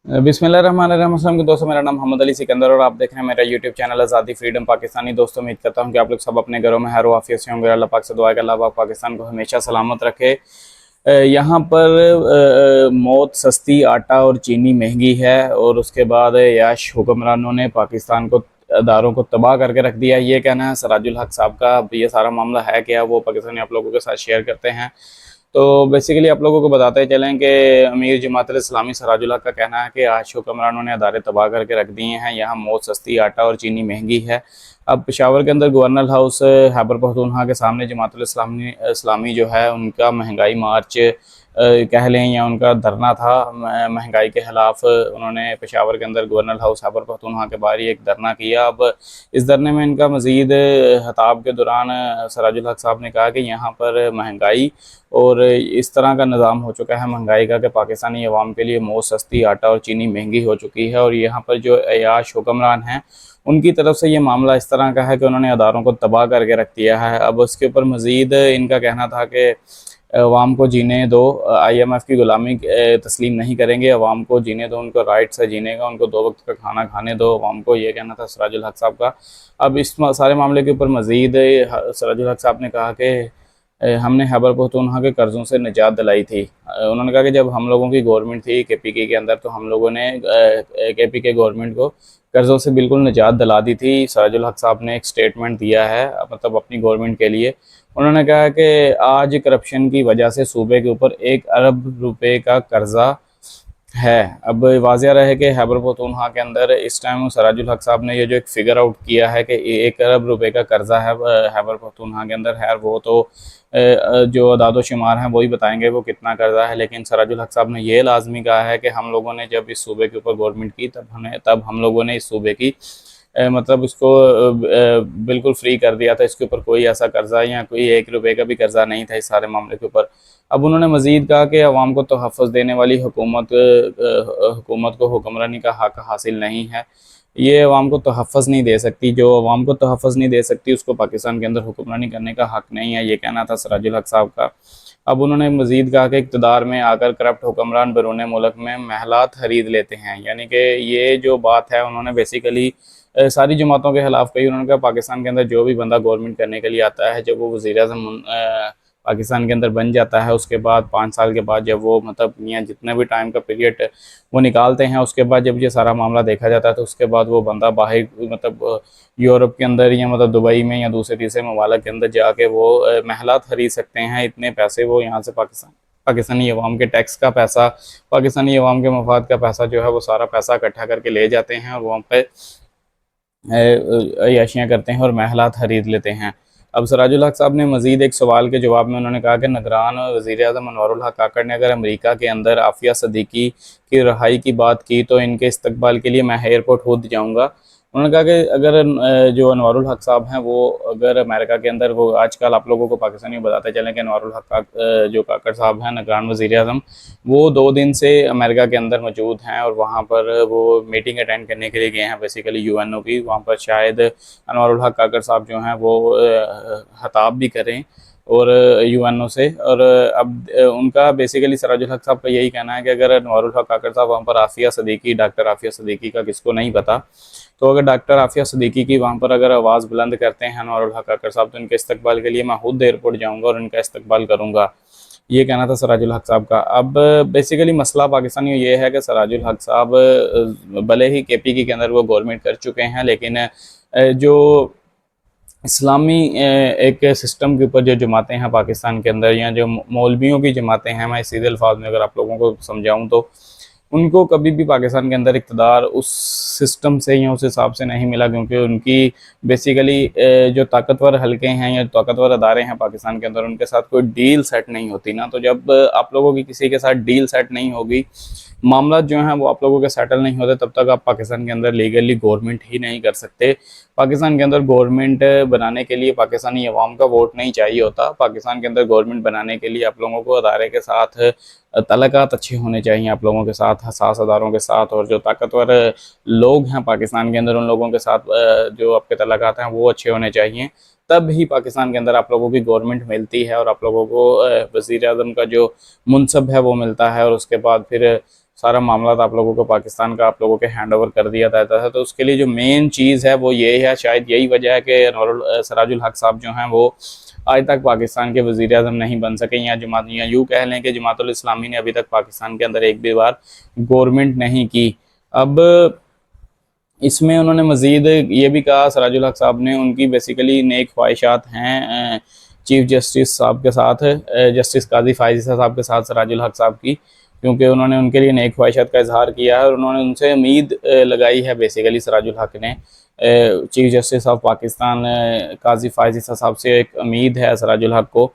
बिस्मिल्लाहिर्रहमानिर्रहीम के दोस्तों, मेरा नाम मोहम्मद अली सिकंदर और आप देख रहे हैं मेरा यूट्यूब चैनल आज़ादी फ्रीडम पाकिस्तानी। दोस्तों, उम्मीद करता हूं कि आप लोग सब अपने घरों में खैर आफियत से होंगे। अल्लाह पाक से दुआ है कि अल्लाह पाक पाकिस्तान को हमेशा सलामत रखे। यहाँ पर मौत सस्ती, आटा और चीनी महंगी है और उसके बाद याश हुक्मरानों ने पाकिस्तान को अदारों को तबाह करके रख दिया। ये कहना है सराजुल हक साहब का। अब ये सारा मामला है क्या, वो पाकिस्तानी आप लोगों के साथ शेयर करते हैं। तो बेसिकली आप लोगों को बताते चलें कि अमीर जमात इस्लामी सराजुल हक का कहना है कि आज हुक्मरानों ने अदारे तबाह करके रख दिए हैं। यहाँ मौत सस्ती, आटा और चीनी महंगी है। अब पेशावर के अंदर गवर्नर हाउस खैबर पख्तूनख्वा के सामने जमात इस्लामी जो है उनका महंगाई मार्च कह लें या उनका धरना था महंगाई के खिलाफ। उन्होंने पेशावर के अंदर गवर्नर हाउस खैबर पख्तूनख्वा के बाहर ही एक धरना किया। अब इस धरने में इनका मजीद खताब के दौरान सराजुल हक साहब ने कहा कि यहाँ पर महंगाई और इस तरह का निज़ाम हो चुका है महंगाई का कि पाकिस्तानी अवाम के लिए मौत सस्ती, आटा और चीनी महंगी हो चुकी है। और यहाँ पर जो अयाश हुक्मरान हैं उनकी तरफ से ये मामला इस तरह का है कि उन्होंने अदारों को तबाह करके रख दिया है। अब उसके ऊपर मज़ीद इनका कहना था कि अवाम को जीने दो, IMF की ग़ुलामी तस्लीम नहीं करेंगे, अवाम को जीने दो, उनको राइट्स है जीने का, उनको 2 वक्त का खाना खाने दो अवाम को। ये कहना था सराजुल हक साहब का। अब इस सारे मामले के ऊपर मज़ीद सराजुल हक साहब ने कहा कि हमने खैबर पख्तूनख्वा के कर्ज़ों से निजात दिलाई थी। उन्होंने कहा कि जब हम लोगों की गवर्नमेंट थी KPK के अंदर तो हम लोगों ने KPK गवर्नमेंट को कर्ज़ों से बिल्कुल निजात दिला दी थी। सराजुल हक साहब ने एक स्टेटमेंट दिया है मतलब अपनी गवर्नमेंट के लिए। उन्होंने कहा कि आज करप्शन की वजह से सूबे के ऊपर 1 अरब रुपए का कर्जा है। अब वाज़िया रहे कि खैबर पख्तूनख्वा के अंदर इस टाइम सराजुल हक साहब ने ये जो एक फिगर आउट किया है कि 1 अरब रुपए का कर्जा है खैबर पख्तूनख्वा के अंदर है। वो तो जो अदाद शुमार हैं वही बताएंगे वो कितना कर्जा है। लेकिन सराजुल हक साहब ने यह लाजमी कहा है कि हम लोगों ने जब इस सूबे के ऊपर गवर्नमेंट की तब हम लोगों ने इस सूबे की मतलब इसको बिल्कुल फ्री कर दिया था। इसके ऊपर कोई ऐसा कर्जा या कोई 1 रुपए का भी कर्जा नहीं था इस सारे मामले के ऊपर। अब उन्होंने मज़ीद कहा कि अवाम को तहफ़्फ़ुज़ देने वाली हुकूमत को हुक्मरानी का हक़ हासिल नहीं है। ये अवाम को तहफ़्फ़ुज़ नहीं दे सकती। जो अवाम को तहफ़्फ़ुज़ नहीं दे सकती उसको पाकिस्तान के अंदर हुक्मरानी करने का हक़ नहीं है। ये कहना था सराजुल हक साहब का। अब उन्होंने मज़ीद कहा कि इक़्तिदार में आकर करप्ट हुक्मरान बैरून मुल्क में महलात खरीद लेते हैं। यानी कि ये जो बात है उन्होंने बेसिकली सारी जमातों के खिलाफ कही। उन्होंने कहा पाकिस्तान के अंदर जो भी बंदा गवर्नमेंट करने के लिए आता है, जब वो वज़ीर-ए-आज़म पाकिस्तान के अंदर बन जाता है, उसके बाद 5 साल के बाद जब वो मतलब या जितने भी टाइम का पीरियड वो निकालते हैं, उसके बाद जब ये सारा मामला देखा जाता है तो उसके बाद वो बंदा बाहर मतलब यूरोप के अंदर या मतलब दुबई में या दूसरे तीसरे ममालिक के अंदर जाके वो महलात खरीद सकते हैं। इतने पैसे वो यहाँ से पाकिस्तानी अवाम के टैक्स का पैसा, पाकिस्तानी अवाम के मफाद का पैसा जो है वो सारा पैसा इकट्ठा करके ले जाते हैं और वहाँ पे अय्याशियाँ करते हैं और महलात खरीद लेते हैं। अब सराजुल हक साहब ने मज़ीद एक सवाल के जवाब में उन्होंने कहा कि निगरान वज़ीर-ए-आज़म अनवारुल हक काकड़ ने अगर अमेरिका के अंदर आफ़िया सदीकी की रहाई की बात की तो इनके इस्तकबाल के लिए मैं एयरपोर्ट खुद जाऊँगा। उन्होंने कहा कि अगर जो अनवारुल हक साहब हैं वो अगर अमेरिका के अंदर, वो आजकल आप लोगों को पाकिस्तानी बताते चलें कि अनवारुल हक जो काकड़ साहब हैं निगरान वज़ीर-ए-आज़म, वो 2 दिन से अमेरिका के अंदर मौजूद हैं और वहाँ पर वो मीटिंग अटेंड करने के लिए गए हैं बेसिकली UNO की। वहाँ पर शायद अनवारुल हक काकड़ साहब जो हैं वो खिताब भी करें और UNO से। और अब उनका बेसिकली सराजुल हक साहब का यही कहना है कि अगर अनवारुल हक काकड़ साहब वहाँ पर आफ़िया सदीकी, डॉक्टर आफ़िया सदीकी का किसको नहीं पता, तो अगर डॉक्टर आफ़िया सदीकी की वहाँ पर अगर आवाज़ बुलंद करते हैं अनवारुल हक काकड़ साहब तो इनके इस्तकबाल के लिए मैं खुद एयरपोर्ट जाऊँगा और इनका इस्तकबाल करूँगा। ये कहना था सराजुल हक साहब का। अब बेसिकली मसला पाकिस्तानी ये है कि सराजुल हक साहब भले ही KPK के अंदर वो गवर्नमेंट कर चुके हैं, लेकिन जो इस्लामी एक सिस्टम के ऊपर जो जमातें हैं पाकिस्तान के अंदर या जो मौलवियों की जमातें हैं, मैं सीधे अल्फाज में अगर आप लोगों को समझाऊं तो उनको कभी भी पाकिस्तान के अंदर इक़्तिदार उस सिस्टम से या उस हिसाब से नहीं मिला, क्योंकि उनकी बेसिकली जो ताकतवर हलके हैं या ताकतवर अदारे हैं पाकिस्तान के अंदर उनके साथ कोई डील सेट नहीं होती ना। तो जब आप लोगों की किसी के साथ डील सेट नहीं होगी, मामला जो हैं वो आप लोगों के सेटल नहीं होते, तब तक आप पाकिस्तान के अंदर लीगली गवर्नमेंट ही नहीं कर सकते। पाकिस्तान के अंदर गवर्नमेंट बनाने के लिए पाकिस्तानी अवाम का वोट नहीं चाहिए होता। पाकिस्तान के अंदर गवर्नमेंट बनाने के लिए आप लोगों को अदारे के साथ तल्लुकात अच्छे होने चाहिए, आप लोगों के साथ, हसास अदारों के साथ, और जो ताकतवर लोग हैं पाकिस्तान के अंदर उन लोगों के साथ जो आपके तल्लुकात हैं वो अच्छे होने चाहिए। तब ही पाकिस्तान के अंदर आप लोगों की गवर्नमेंट मिलती है और आप लोगों को वज़ीर-ए-आज़म का जो मुनसब है वो मिलता है। और उसके बाद फिर सारा मामला आप लोगों को पाकिस्तान का आप लोगों के हैंड ओवर कर दिया जाता है। तो उसके लिए जो मेन चीज़ है वो ये है, शायद यही वजह है कि सराजुल हक साहब जो हैं वो आज तक पाकिस्तान के वज़ीर आज़म नहीं बन सके, या जमात, या यूँ कह लें कि जमातुल इस्लामी ने अभी तक पाकिस्तान के अंदर एक भी बार गवर्नमेंट नहीं की। अब इसमें उन्होंने मज़ीद ये भी कहा सराजुल हक साहब ने, उनकी बेसिकली नेक ख्वाहिशात हैं चीफ जस्टिस साहब के साथ, जस्टिस काजी फायज़ साहब के साथ सराजुल हक साहब की, क्योंकि उन्होंने उनके लिए नेक ख्वाहिशात का इजहार किया है और उन्होंने उनसे उम्मीद लगाई है बेसिकली सराजुल हक ने। चीफ जस्टिस ऑफ पाकिस्तान काजी फायज़ साहब से एक उम्मीद है सराजुल हक को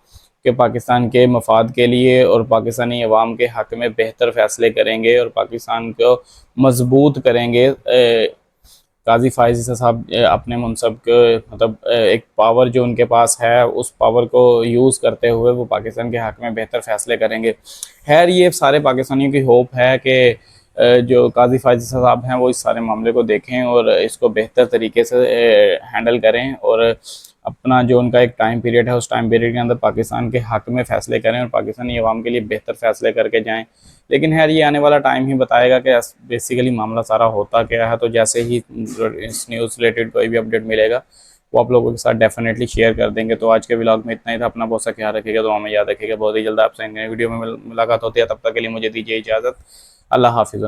कि पाकिस्तान के मफाद के लिए और पाकिस्तानी अवाम के हक़ में बेहतर फ़ैसले करेंगे और पाकिस्तान को मजबूत करेंगे। काजी फायज़ साहब अपने मनसब के मतलब एक पावर जो उनके पास है उस पावर को यूज़ करते हुए वो पाकिस्तान के हक़ में बेहतर फ़ैसले करेंगे। खैर ये सारे पाकिस्तानियों की होप है कि जो काजी फायज़ साहब हैं वो इस सारे मामले को देखें और इसको बेहतर तरीके से हैंडल करें और अपना जो उनका एक टाइम पीरियड है उस टाइम पीरियड के अंदर पाकिस्तान के हक़ में फ़ैसले करें और पाकिस्तानी अवाम के लिए बेहतर फ़ैसले करके जाएँ। लेकिन खैर ये आने वाला टाइम ही बताएगा कि बेसिकली मामला सारा होता क्या है। तो जैसे ही इस न्यूज़ रिलेटेड कोई भी अपडेट मिलेगा वो आप लोगों के साथ डेफिनेटली शेयर कर देंगे। तो आज के व्लॉग में इतना ही था। अपना बहुत सा ख्याल रखिएगा, तो हमें याद रखिएगा। बहुत ही जल्द आपसे नई वीडियो में मुलाकात होती है, तब तक के लिए मुझे दीजिए इजाज़त। अल्लाह हाफिज़।